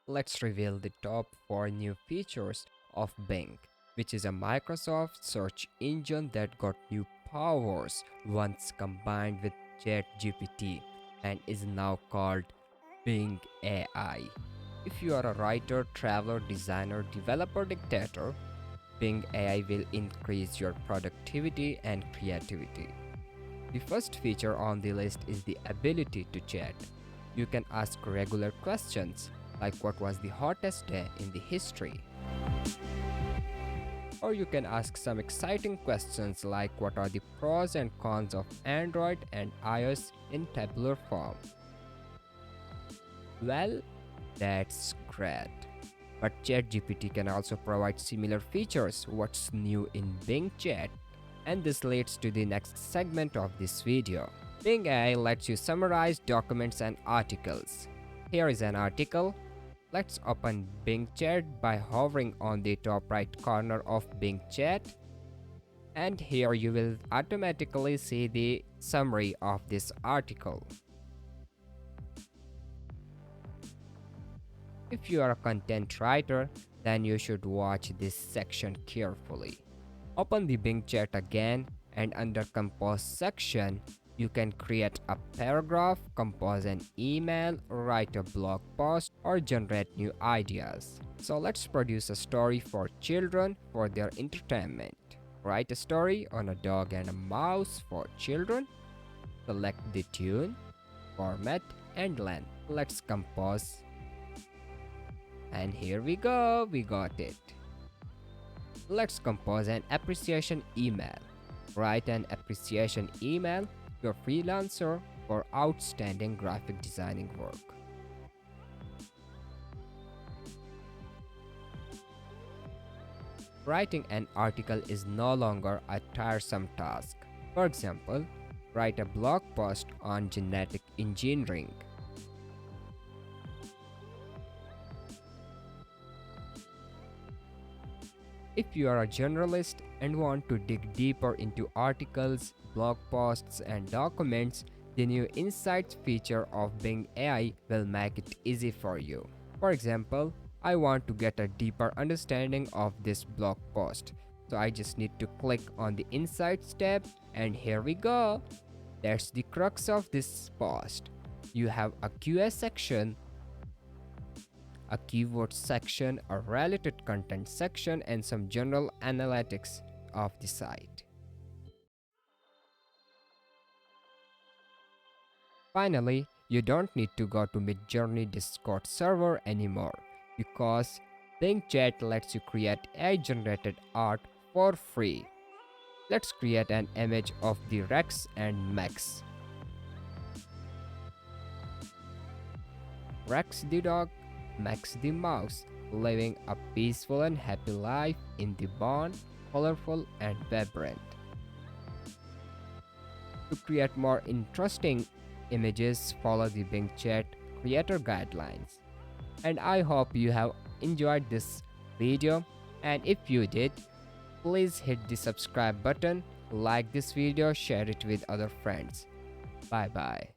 let's reveal the top 4 new features of Bing, which is a Microsoft search engine that got new powers once combined with ChatGPT and is now called Bing AI. If you are a writer, traveler, designer, developer, dictator, Bing AI will increase your productivity and creativity. The first feature on the list is the ability to chat. You can ask regular questions like what was the hottest day in the history, or you can ask some exciting questions like what are the pros and cons of Android and iOS in tabular form. Well, that's great. But ChatGPT can also provide similar features. What's new in Bing Chat? And this leads to the next segment of this video. Bing AI lets you summarize documents and articles. Here is an article. Let's open Bing Chat by hovering on the top right corner of Bing Chat. And here you will automatically see the summary of this article. If you are a content writer, then you should watch this section carefully. Open the Bing chat again, and under Compose section, you can create a paragraph, compose an email, write a blog post, or generate new ideas. So let's produce a story for children for their entertainment. Write a story on a dog and a mouse for children. Select the tune, format, and length. Let's compose. And here we go, we got it. Let's compose an appreciation email. Write an appreciation email to a freelancer for outstanding graphic designing work. Writing an article is no longer a tiresome task. For example, write a blog post on genetic engineering. If you are a generalist and want to dig deeper into articles, blog posts, and documents, the new Insights feature of Bing AI will make it easy for you. For example, I want to get a deeper understanding of this blog post. So I just need to click on the Insights tab, and here we go. That's the crux of this post. You have a QA section, a keyword section, a related content section, and some general analytics of the site. Finally, you don't need to go to Midjourney Discord server anymore because Bing Chat lets you create AI-generated art for free. Let's create an image of the Rex and Max. Rex the dog, Max the mouse, living a peaceful and happy life in the barn, colorful and vibrant. To create more interesting images, follow the Bing Chat creator guidelines. And I hope you have enjoyed this video, and if you did, please hit the subscribe button, like this video, share it with other friends. Bye bye.